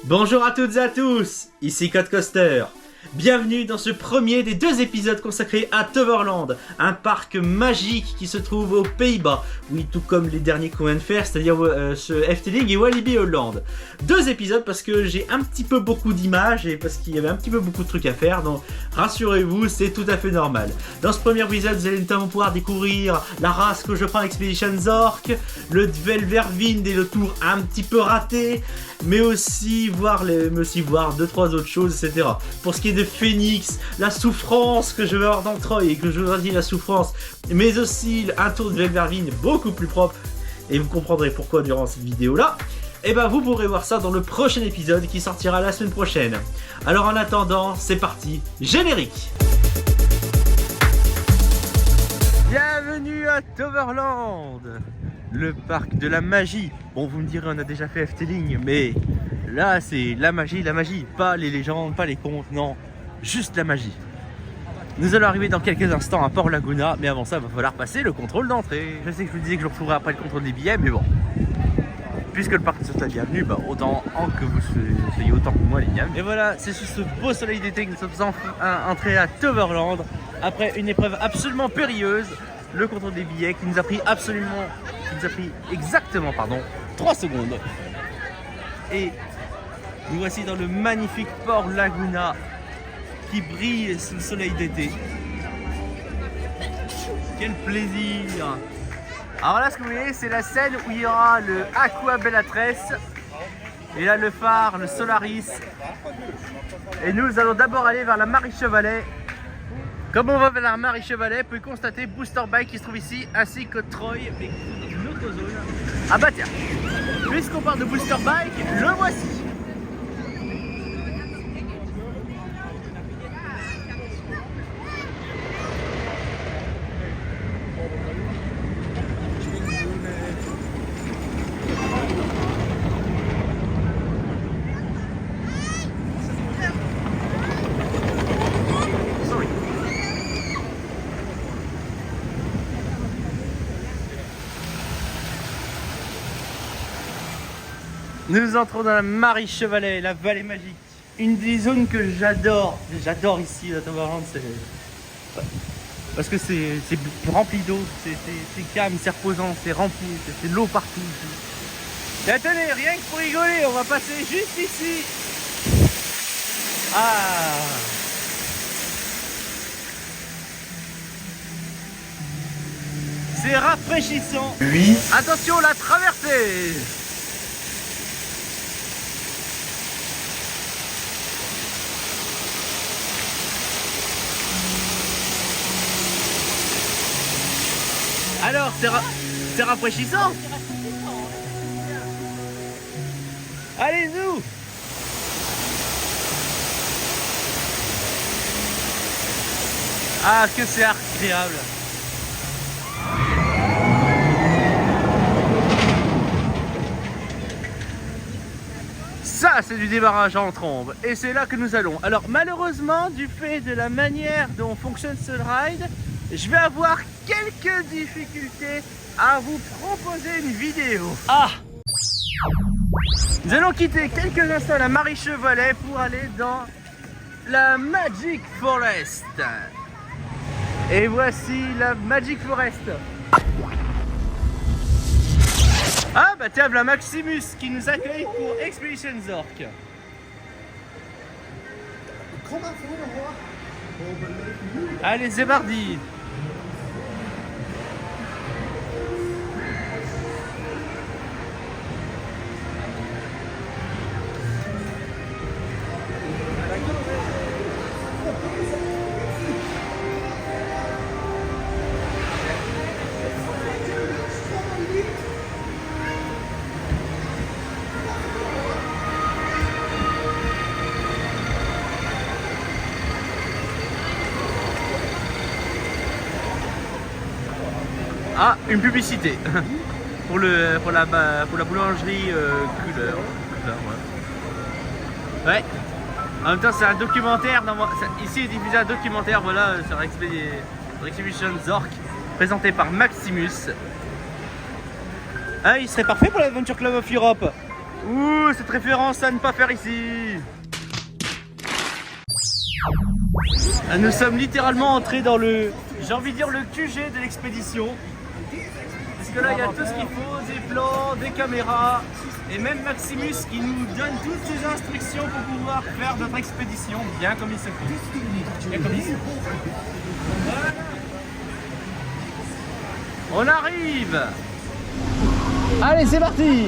Bonjour à toutes et à tous, ici Code Coaster. Bienvenue dans ce premier des 2 épisodes consacrés à Toverland, un parc magique qui se trouve aux Pays-Bas. Oui, tout comme les derniers qu'on vient de faire, c'est-à-dire ce Efteling et Walibi Holland. 2 épisodes parce que j'ai un petit peu beaucoup d'images et parce qu'il y avait un petit peu beaucoup de trucs à faire, donc rassurez-vous, c'est tout à fait normal. Dans ce premier épisode, vous allez notamment pouvoir découvrir la race que je prends Expedition Zork, le Velverwind et le tour un petit peu raté, mais aussi voir 2-3 autres choses, etc. Pour ce qui est de Phoenix, la souffrance que je vais avoir dans Troy et que je veux dire la souffrance, mais aussi un tour de Velverwind beaucoup plus propre, et vous comprendrez pourquoi durant cette vidéo là. Et ben vous pourrez voir ça dans le prochain épisode qui sortira la semaine prochaine. Alors en attendant, c'est parti, générique. Bienvenue à Toverland, le parc de la magie. Bon, vous me direz, on a déjà fait Efteling, mais là c'est la magie, pas les légendes, pas les contes, non, juste la magie. Nous allons arriver dans quelques instants à Port Laguna, mais avant ça, il va falloir passer le contrôle d'entrée. Je sais que je vous disais que je retrouverai après le contrôle des billets, mais bon, puisque le parc est la bienvenue, bah autant que vous soyez autant que moi les bienvenus. Et voilà, c'est sous ce beau soleil d'été que nous sommes entrés à Toverland, après une épreuve absolument périlleuse, le contrôle des billets qui nous a pris exactement 3 secondes. Et nous voici dans le magnifique Port Laguna qui brille sous le soleil d'été. Quel plaisir! Alors là, ce que vous voyez, c'est la scène où il y aura le Aqua Bellatrix et là le phare, le Solaris. Et nous allons d'abord aller vers la Marie Chevalet. Comme on va vers la Marie Chevalet, vous pouvez constater Booster Bike qui se trouve ici, ainsi que Troy, mais dans une autre zone. Ah bah tiens, puisqu'on parle de Booster Bike, le voici. Nous entrons dans la Marie Chevalet, la vallée magique. Une des zones que j'adore ici à Toverland, c'est parce que c'est rempli d'eau, c'est calme, c'est reposant, c'est rempli, c'est de l'eau partout. Et attendez, rien que pour rigoler, on va passer juste ici. Ah! C'est rafraîchissant. Oui. Attention, la traversée. Alors, c'est rafraîchissant. Allez-nous. Ah, que c'est agréable. Ça, c'est du démarrage en trombe. Et c'est là que nous allons. Alors, malheureusement, du fait de la manière dont fonctionne ce ride, je vais avoir quelques difficultés à vous proposer une vidéo. Ah! Nous allons quitter quelques instants la Marie Chevalet pour aller dans la Magic Forest. Et voici la Magic Forest. Ah bah tiens, la Maximus qui nous accueille pour Expedition Zork. Allez, c'est parti. Ah, une publicité pour la boulangerie Couleur. Ouais. En même temps, c'est un documentaire. Ici est diffusé un documentaire, voilà, sur Expedition Zork, présenté par Maximus. Ah, il serait parfait pour l'Adventure Club of Europe. Ouh, cette référence à ne pas faire ici. Nous sommes littéralement entrés dans le, j'ai envie de dire, le QG de l'expédition. Parce que là, il y a tout ce qu'il faut, des plans, des caméras, et même Maximus qui nous donne toutes ses instructions pour pouvoir faire notre expédition bien comme il se faut. Bien comme il se faut. Voilà. On arrive. Allez, c'est parti.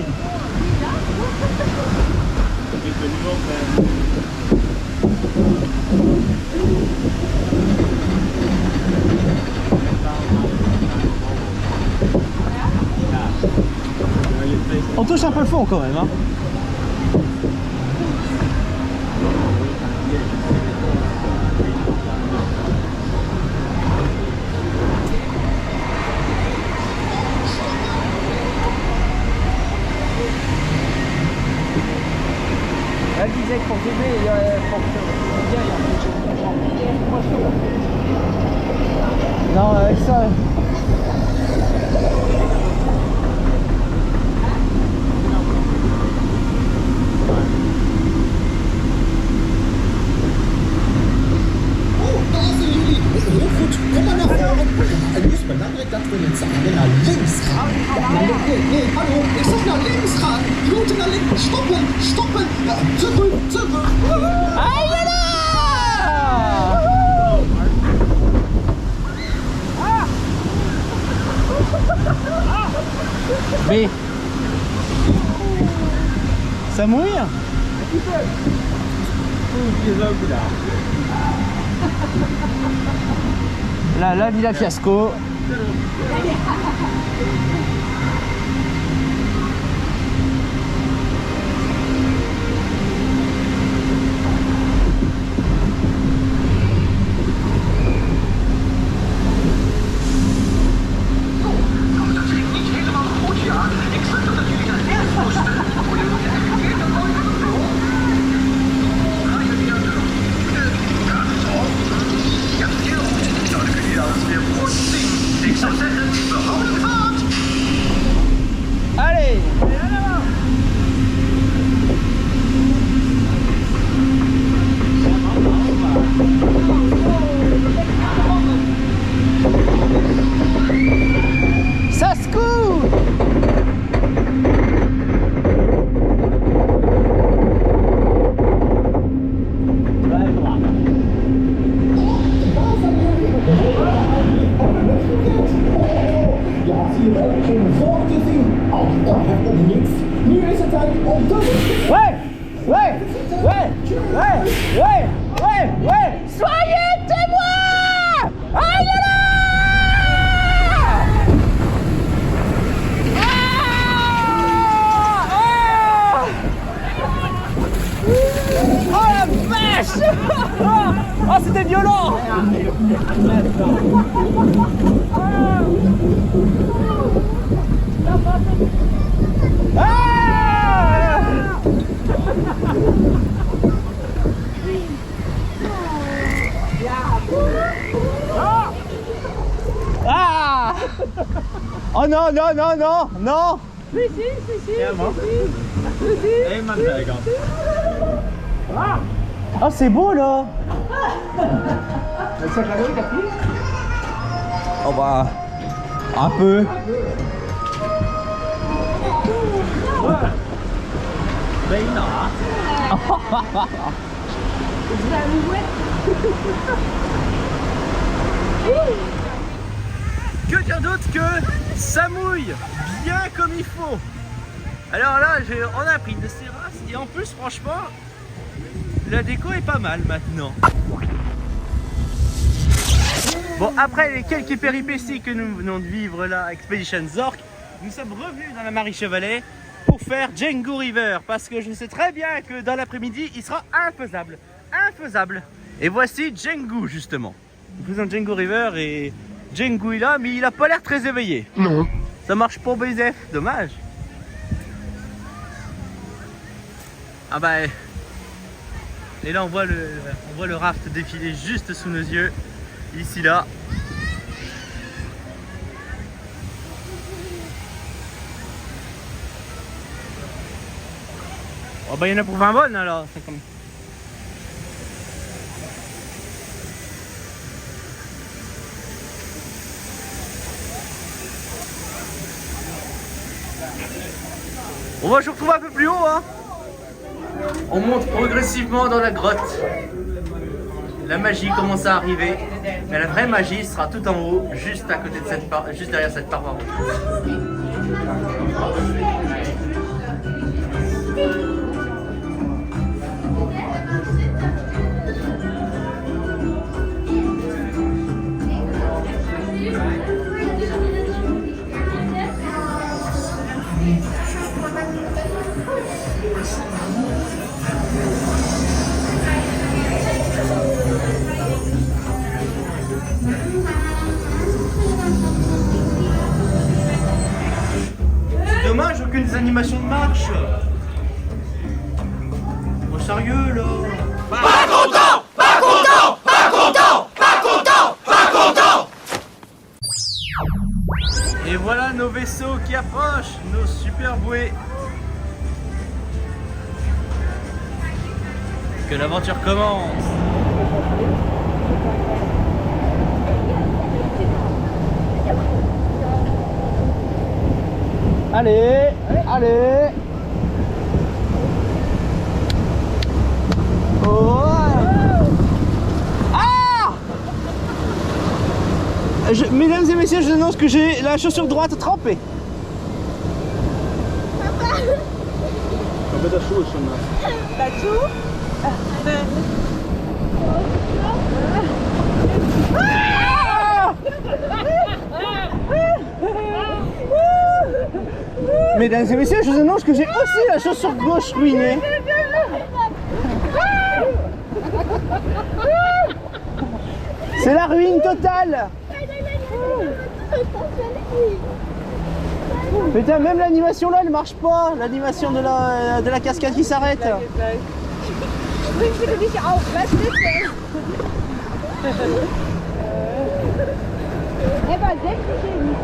On touche un peu le fond quand même, hein. Elle disait que pour bébé, pour non, avec ça. Komm mal nach vorne. Du musst mal dann direkt da drinnen sagen. Nach links ran. Nee, hallo. Ich sag nach links ran. Die Route nach links. Stoppen, stoppen. Zurück, zurück. Mais ça mouille. Là, la Villa Fiasco. Allez! Ça se coule! Ouais! Soyez témoins! Aïe là! Oh la vache! Oh, c'était violent! Ah! Oh non, non, non, non, non! Oh, c'est beau là! Oh bah, un peu. Que dire d'autre que ça mouille bien comme il faut. Alors là, on a pris une terrasse et en plus, franchement, la déco est pas mal maintenant. Bon, après les quelques péripéties que nous venons de vivre là à Expedition Zork, nous sommes revenus dans la Marie Chevalet pour faire Django River parce que je sais très bien que dans l'après-midi, il sera infaisable. Infaisable. Et voici Django justement. Nous faisons Django River et Django est là, mais il a pas l'air très éveillé. Non. Ça marche pour BZF, dommage. Ah bah... Et là on voit le raft défiler juste sous nos yeux. Ici là. Oh bah il y en a pour 20 bonnes alors. On va se retrouver un peu plus haut hein. On monte progressivement dans la grotte. La magie commence à arriver. Mais la vraie magie sera tout en haut, juste à côté de cette juste derrière cette paroi. C'est dommage, aucune des animations de marche. Oh sérieux là. Pas content, pas content, pas content, pas content, pas content. Et voilà nos vaisseaux qui approchent, nos super bouées. Que l'aventure commence. Allez, allez. Oh. Ah! Mesdames et messieurs, je vous annonce que j'ai la chaussure droite trempée. Mesdames et messieurs, je vous annonce que j'ai aussi la chaussure gauche ruinée. C'est la ruine totale. Putain, même l'animation là, elle marche pas. L'animation de la cascade qui s'arrête. Bringst du dich auf? Bleib sitzen. Eva, setz dich hin.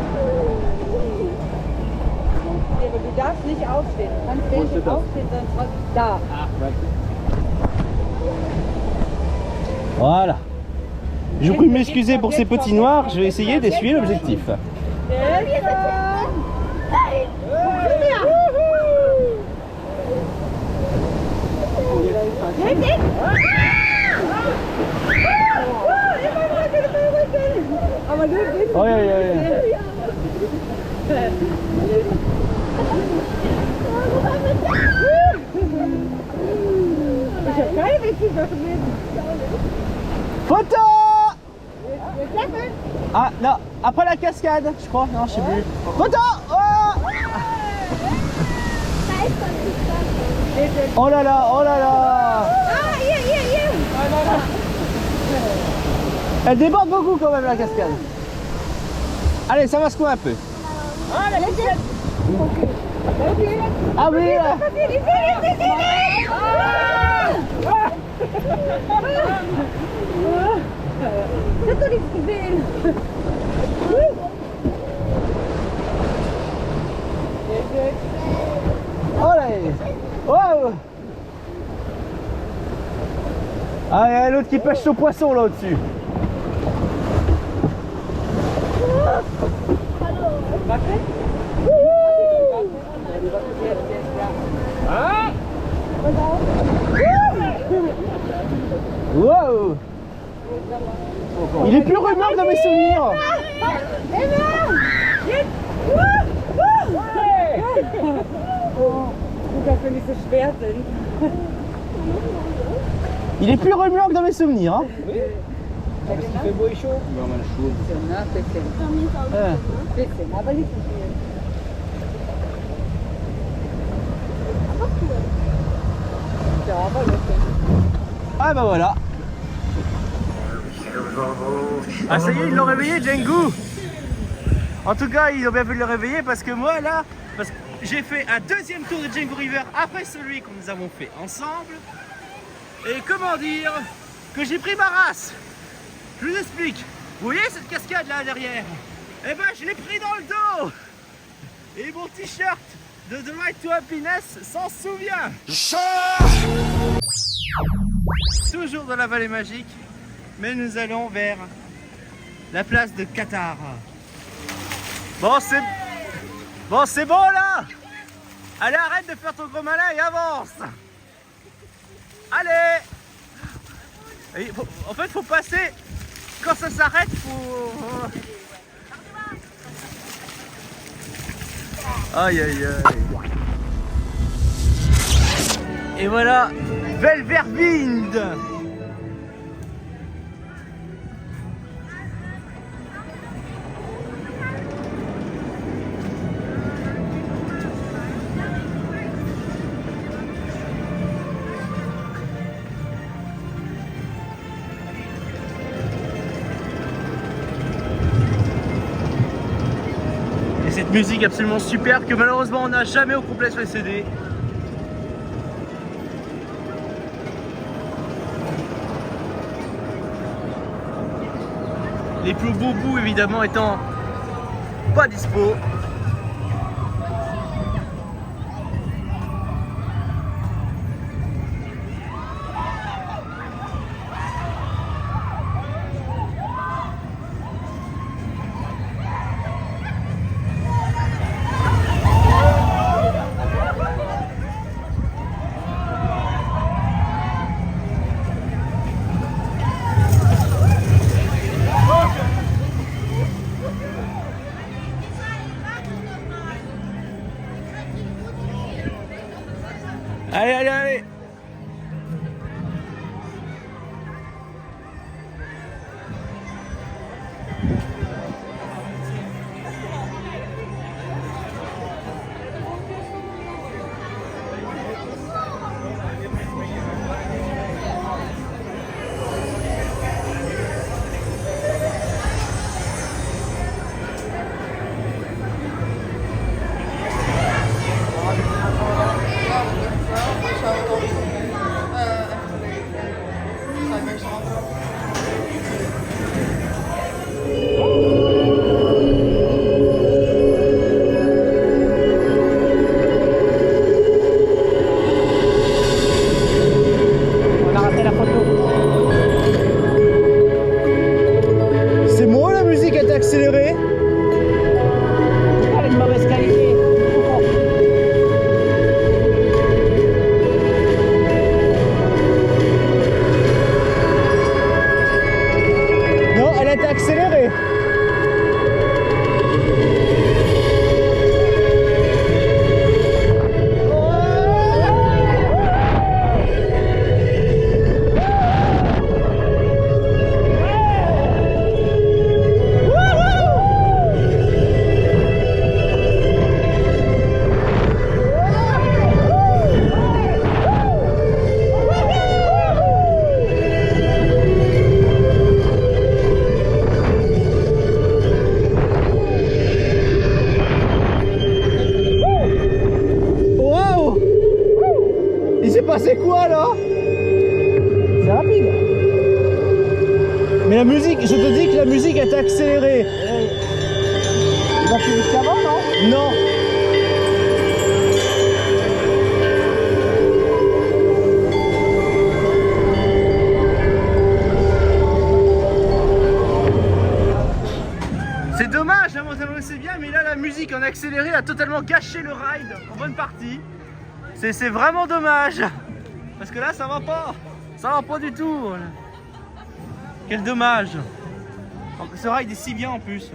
Aber du darfst nicht aufstehen. Du kannst nicht aufstehen, sonst da. Voilà. Je vous prie de m'excuser pour ces petits noirs, je vais essayer d'essuyer l'objectif. Oh, ja, ja, ja. Ich hab keine witzige Sachen mit. Photo! Ah non, après la cascade, je crois. Non, je sais plus. Photo! Oh là là, oh là là! Ah, hier. Elle déborde beaucoup quand même la cascade. Allez, ça va secouer un peu. Ah oui là. Das hat doch nichts gesehen. Oh là! Oh! Ah, il y a l'autre qui pêche son poisson là au-dessus. Wow! Il est plus rumeur dans mes souvenirs. Gut, dass wir nicht so schwer sind. Il est plus remuant que dans mes souvenirs. Hein. Ja, ne? Bisschen, aber nicht so viel. Ja, aber lecker. Ah bah voilà. Ah ça y est, ils l'ont réveillé Django. En tout cas, ils ont bien pu le réveiller parce que moi là, j'ai fait un deuxième tour de Django River après celui que nous avons fait ensemble. Et comment dire que j'ai pris ma race. Je vous explique. Vous voyez cette cascade là derrière? Eh ben je l'ai pris dans le dos. Et mon t-shirt The Drive to Happiness s'en souvient. Toujours dans la vallée magique, mais nous allons vers la place de Qatar. Bon, c'est bon là. Allez, arrête de faire ton gros malin et avance. Allez. En fait, faut passer. Quand ça s'arrête, faut... Aïe aïe aïe. Et voilà, Velverwind. Cette musique absolument super que malheureusement on n'a jamais au complet sur les CD. Les plus beaux bouts évidemment étant pas dispo. Allez, allez, allez. Accéléré. Elle est de mauvaise qualité. Non, elle a été accélérée. C'est quoi là? C'est rapide. Mais la musique, je te dis que la musique est accélérée. Il va plus vite qu'avant, non? Non. C'est dommage, hein, moi ça me c'est bien, mais là la musique en accéléré a totalement gâché le ride en bonne partie. C'est vraiment dommage. Parce que là ça va pas du tout. Quel dommage. Ce ride est si bien en plus.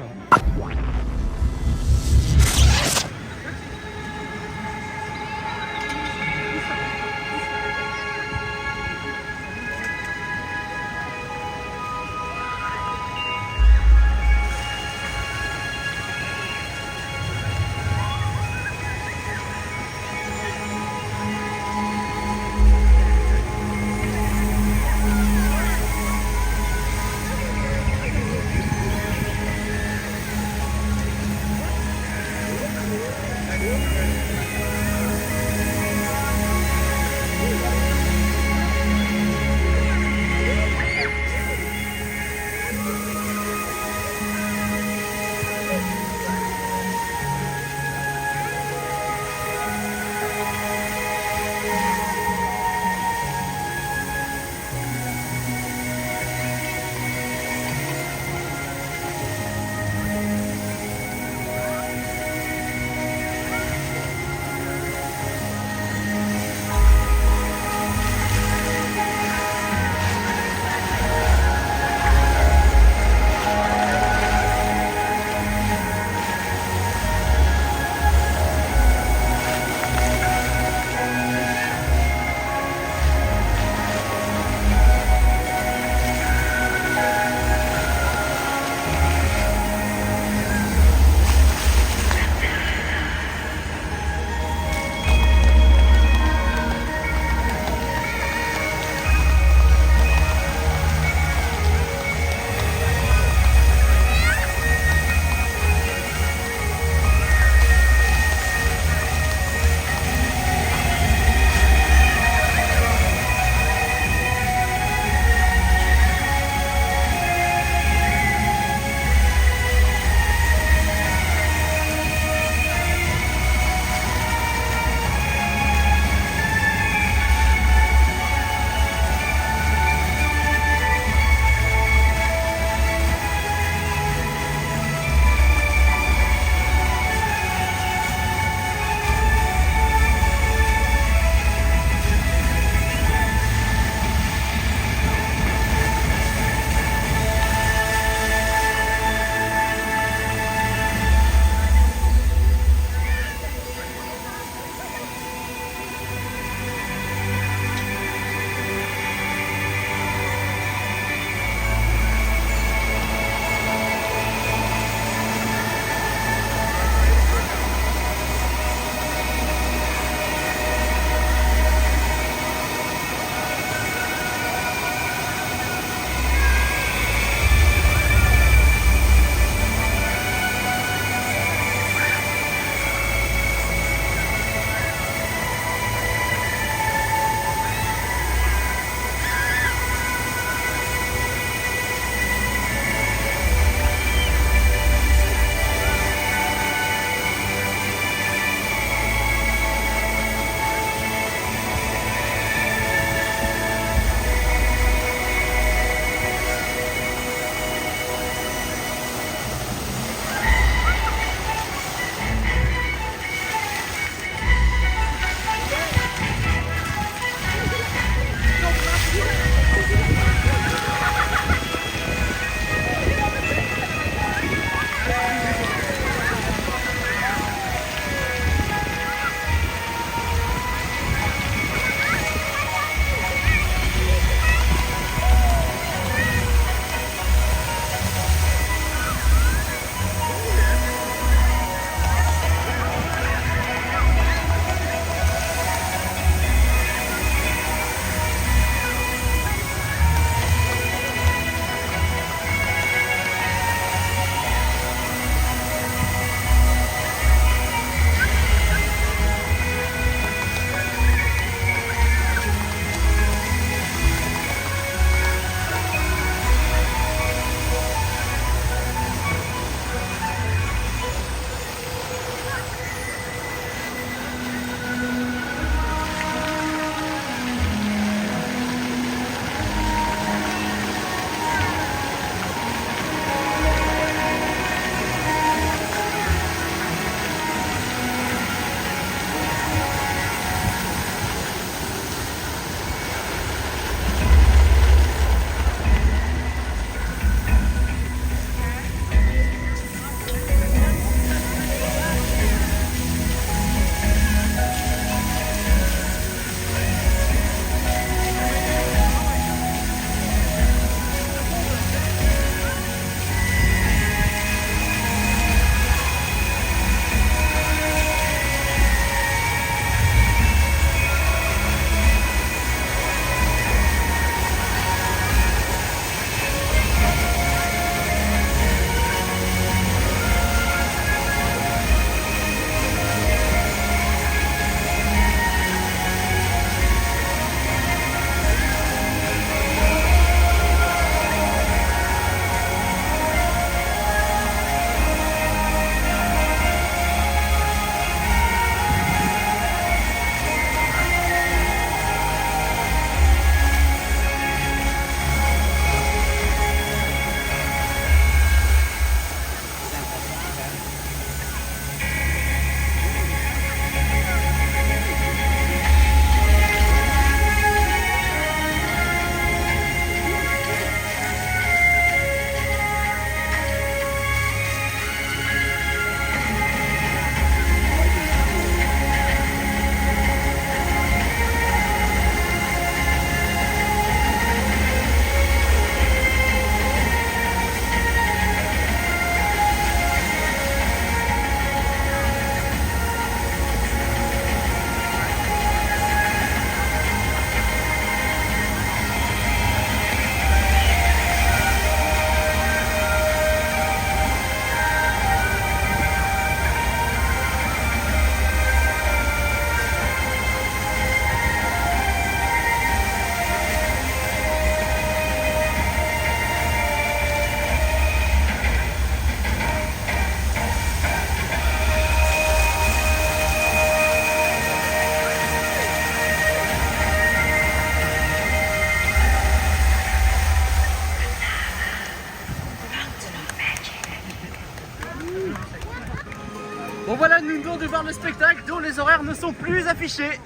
voir le spectacle dont les horaires ne sont plus affichés.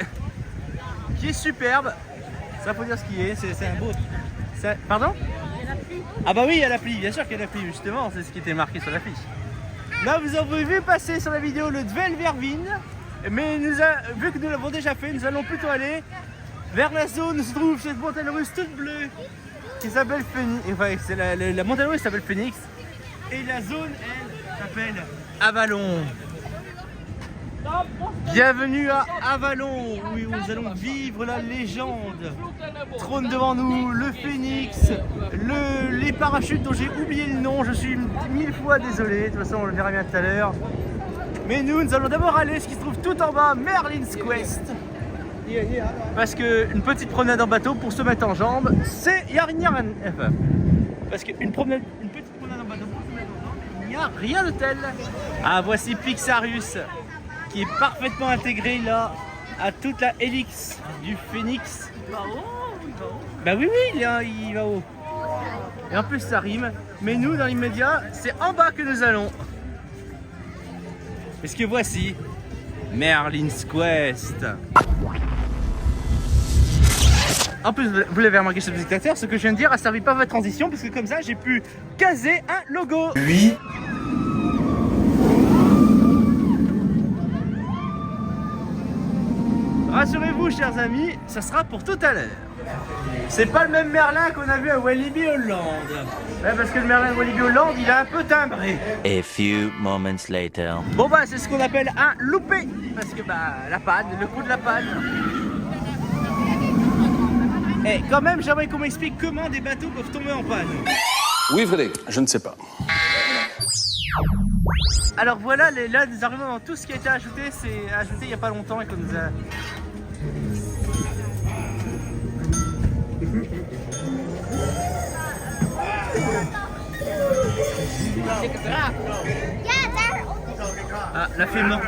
Qui est superbe. Ça faut dire ce qui est, c'est un beau... Pardon? Ah bah oui, il y a l'appli, bien sûr qu'il y a l'appli, justement, c'est ce qui était marqué sur l'affiche. Là, vous avez vu passer sur la vidéo le Dvelvervin, mais vu que nous l'avons déjà fait, nous allons plutôt aller vers la zone où se trouve cette montagne russe toute bleue qui s'appelle Phoenix. Enfin, la montagne russe s'appelle Phoenix et la zone, elle, s'appelle Avalon. Bienvenue à Avalon, où nous allons vivre la légende. Trône devant nous, le phénix, les parachutes dont j'ai oublié le nom, je suis 1000 fois désolé, de toute façon on le verra bien tout à l'heure. Mais nous allons d'abord aller ce qui se trouve tout en bas, Merlin's Quest. Parce qu'une petite promenade en bateau pour se mettre en jambes, c'est... Il n'y a rien... Parce qu'une petite promenade en bateau pour se mettre en jambes, il n'y a rien de tel. Ah, voici Pixarius, qui est parfaitement intégré là à toute la hélix du phénix. Il va haut, il va haut. Bah oui, il va haut. Et en plus ça rime. Mais nous, dans l'immédiat, c'est en bas que nous allons. Parce que voici Merlin's Quest. En plus, vous l'avez remarqué, chers spectateurs, ce que je viens de dire a servi pas à votre transition, parce que comme ça, j'ai pu caser un logo. Oui. Rassurez-vous, chers amis, ça sera pour tout à l'heure. C'est pas le même Merlin qu'on a vu à Walibi Holland. Ouais, parce que le Merlin de Walibi Holland, il a un peu timbré. A few moments later. Bon bah, c'est ce qu'on appelle un loupé. Parce que bah, la panne, le coup de la panne. Et quand même, j'aimerais qu'on m'explique comment des bateaux peuvent tomber en panne. Oui, Frédéric, je ne sais pas. Alors voilà, là nous arrivons dans tout ce qui a été ajouté, c'est ajouté il n'y a pas longtemps et qu'on nous a... Ah, la fée morte.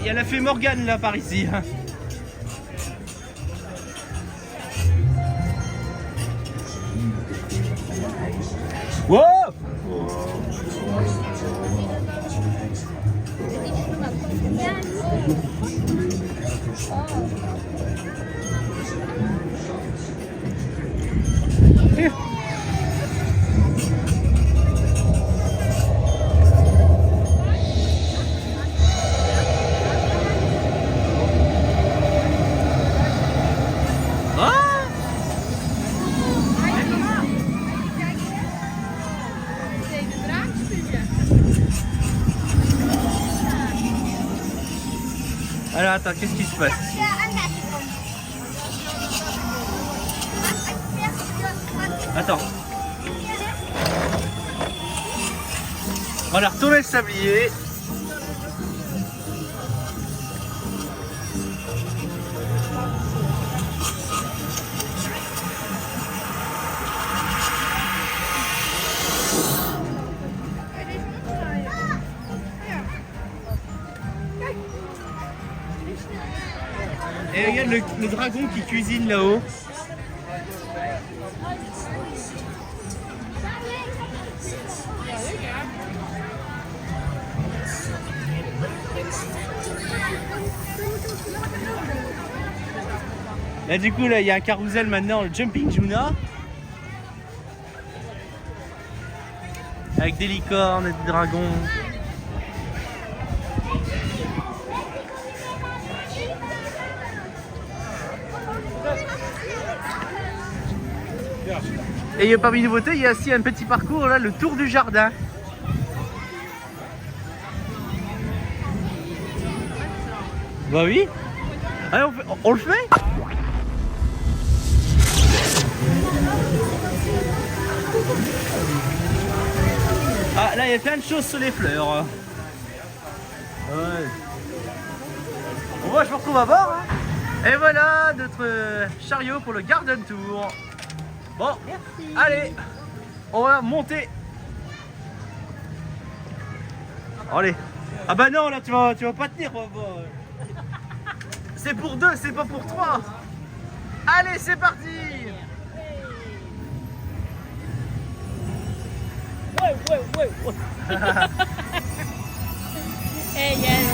Il y a la fée Morgane là par ici. Wow! Alors attends, qu'est-ce qui se passe ici? Attends. On va retourner le sablier. Et regarde le dragon qui cuisine là-haut. Là du coup là il y a un carrousel maintenant, le Jumping Juna. Avec des licornes et des dragons. Et parmi les nouveautés, il y a aussi un petit parcours là, le tour du jardin. Bah oui. Allez, on le fait. Ah là il y a plein de choses sur les fleurs. Ouais. Bon, moi je me retrouve à bord. Hein. Et voilà notre chariot pour le Garden Tour. Bon, merci. Allez, on va monter. Allez. Ah bah non là tu vas pas tenir. C'est pour deux, c'est pas pour trois. Allez, c'est parti. Eh, Yann.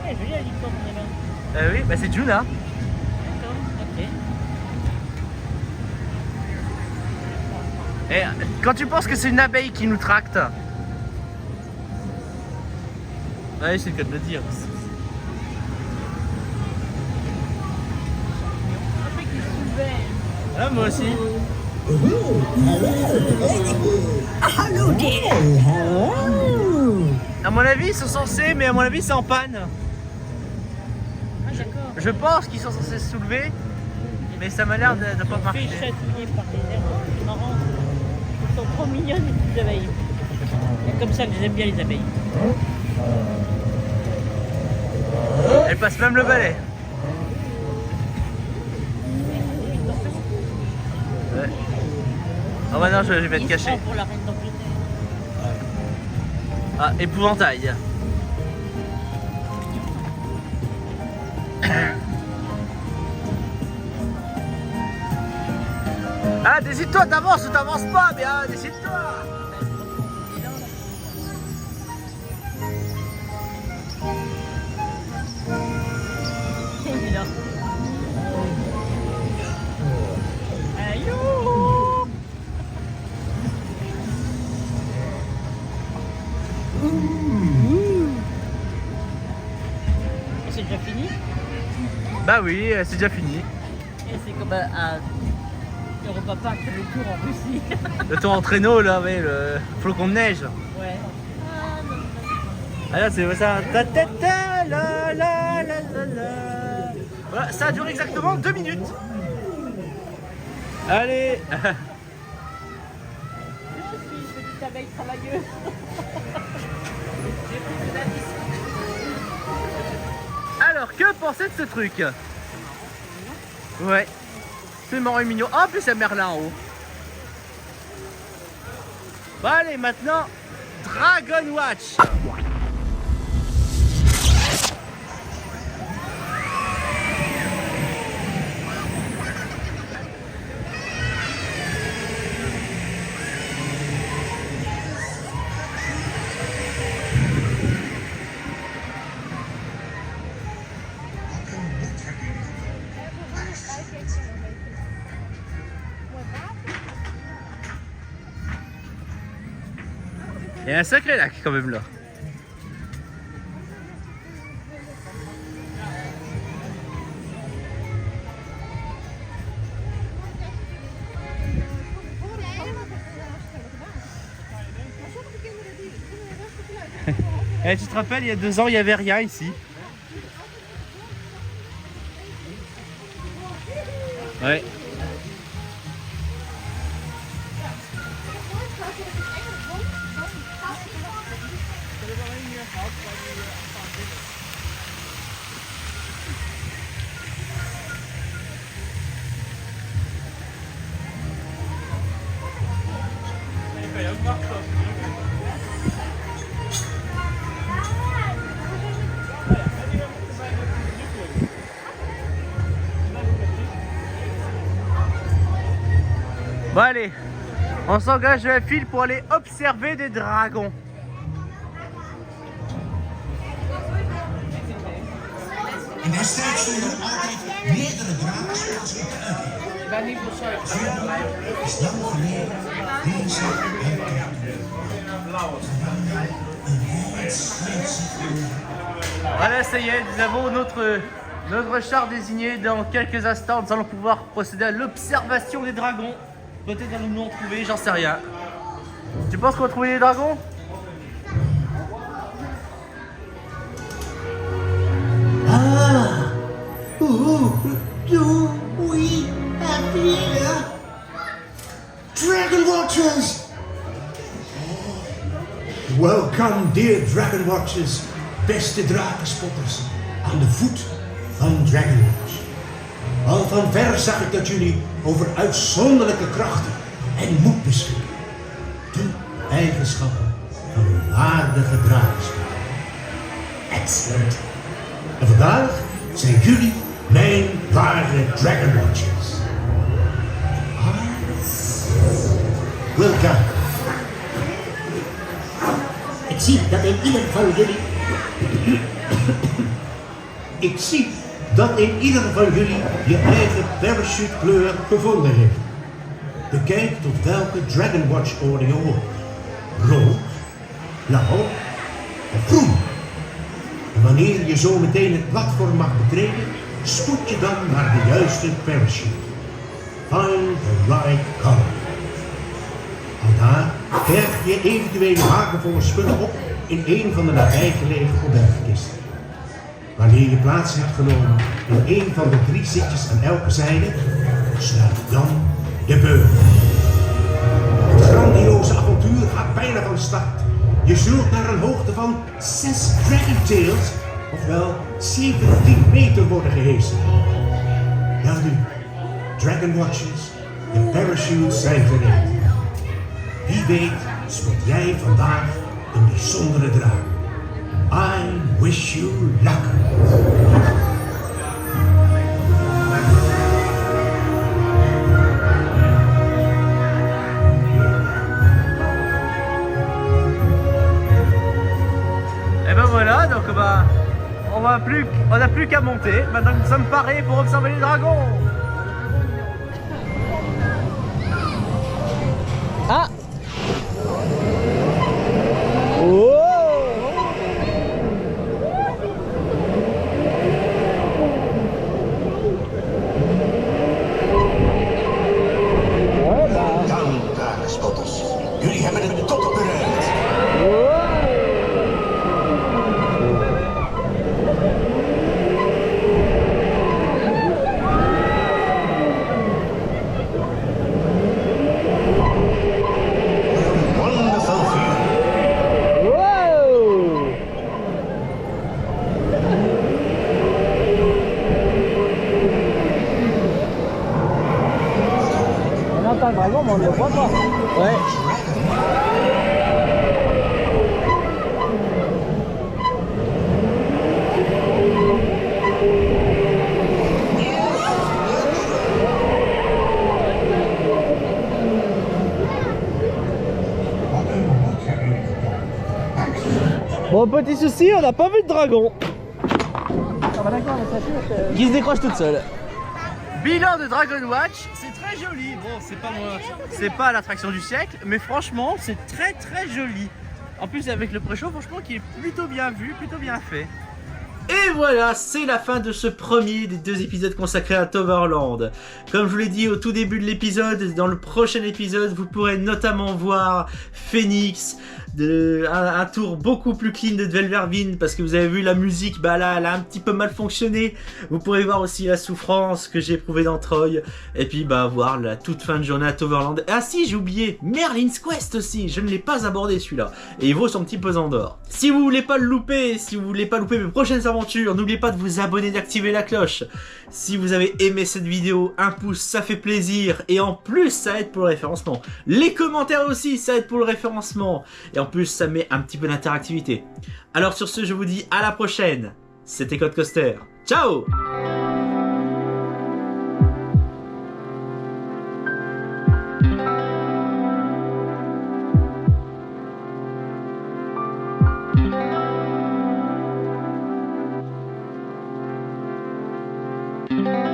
Eh, joli la licorne, là. Oui, bah c'est Juna. D'accord, ok. Et quand tu penses que c'est une abeille qui nous tracte. Ouais, c'est le cas de le dire. Après qu'il se soulevait. Ah, moi aussi. À mon avis, ils sont censés, mais à mon avis, c'est en panne. Ah, d'accord. Je pense qu'ils sont censés se soulever, mais ça m'a l'air de ne pas Fait marcher. chatouiller par les airs. C'est marrant. Ils sont trop mignonnes, les petites abeilles. C'est comme ça que j'aime bien les abeilles. Elle passe même le balai. Ouais. Oh maintenant je vais te Ils cacher. sont pour la reine d'Angleterre. Ah, épouvantail. Ah, décide-toi, t'avances ou t'avances pas, mais ah, décide-toi. C'est évident. Aïe. C'est déjà fini. Bah oui, c'est déjà fini. Et c'est comme un Europa Park, le tour en Russie. Le tour en traîneau là, ouais, le flocon de neige. Ouais. Ah là c'est ça. Ta ta ta la la la la la. Voilà, ça a duré exactement 2 minutes. Allez. Je suis une petite abeille travailleuse. Alors, que penser de ce truc? Ouais. C'est marrant et mignon. Ah, en plus, il y a Merlin en haut. Bon, allez, maintenant, Dragon Watch. Il y a un sacré lac quand même là. Eh, tu te rappelles, il y a 2 ans, il n'y avait rien ici. Ouais. Bon allez, on s'engage de la file pour aller observer des dragons. In destijds stonden altijd meerdere drakensporters op de Eupen. Is lang geleden deze Voilà, ça y est, nous avons notre char désigné. Dans quelques instants, nous allons pouvoir procéder à l'observation des dragons. Peut-être allons-nous en trouver, j'en sais rien. Tu penses qu'on va trouver les dragons? Ah, who do we have here? Dragon Watchers! Welcome, dear Dragon Watchers, beste drakenspotters, aan de voet van Dragon Watch. Al van ver zag ik dat jullie over uitzonderlijke krachten en moed beschikken. De eigenschappen van een waardige drakenspotter. Excellent. En vandaag zijn jullie mijn ware Dragon Watchers. Welcome. Ik zie dat in ieder van jullie... Ik zie dat in ieder van jullie je eigen parachutekleur gevonden heeft. Bekijk tot welke Dragon Watch orde je hoort. Rood, blauw of groen. En wanneer je zo meteen het platform mag betreden, spoed je dan naar de juiste parachute. Find the right color. Aldaar berg je eventuele waardevolle spullen op in een van de nabijgelegen opbergkisten. Wanneer je plaats hebt genomen in een van de 3 zitjes aan elke zijde, sluit dan de beugel. Het grandioze avontuur gaat bijna van start. Je zult naar een hoogte van 6 Dragon Tails, ofwel 17 meter worden gehesen. Ja nu, Dragon Watches, de parachutes zijn gereed. Wie weet spot jij vandaag een bijzondere draak. I wish you luck. Et ben voilà, donc on n'a plus qu'à monter. Maintenant nous sommes parés pour observer les dragons. Ah. Oh. Spotters, jullie hebben de top bereikt. Wonderful view. Wow. On entend le dragon, mais on ne le voit pas. Ouais. Bon, petit souci, on n'a pas vu de dragon. Ah bah d'accord, mais ça fait... Qui se décroche toute seule. Bilan de Dragon Watch, c'est très joli. Bon, c'est pas l'attraction du siècle, mais franchement, c'est très très joli. En plus, avec le pré-show, franchement, qui est plutôt bien vu, plutôt bien fait. Et voilà, c'est la fin de ce premier des 2 épisodes consacrés à Toverland. Comme je vous l'ai dit au tout début de l'épisode, dans le prochain épisode, vous pourrez notamment voir Phoenix, un tour beaucoup plus clean de Dvelvervin, parce que vous avez vu la musique, bah là, elle a un petit peu mal fonctionné. Vous pourrez voir aussi la souffrance que j'ai éprouvée dans Troy, et puis bah voir la toute fin de journée à Toverland. Ah si, j'ai oublié, Merlin's Quest aussi, je ne l'ai pas abordé celui-là, et il vaut son petit pesant d'or. Si vous voulez pas le louper, si vous voulez pas louper mes prochaines aventures, n'oubliez pas de vous abonner, d'activer la cloche. Si vous avez aimé cette vidéo, un pouce, ça fait plaisir, et en plus, ça aide pour le référencement. Les commentaires aussi, ça aide pour le référencement, et en plus, ça met un petit peu d'interactivité. Alors sur ce, je vous dis à la prochaine. C'était Code Coaster. Ciao! Thank you.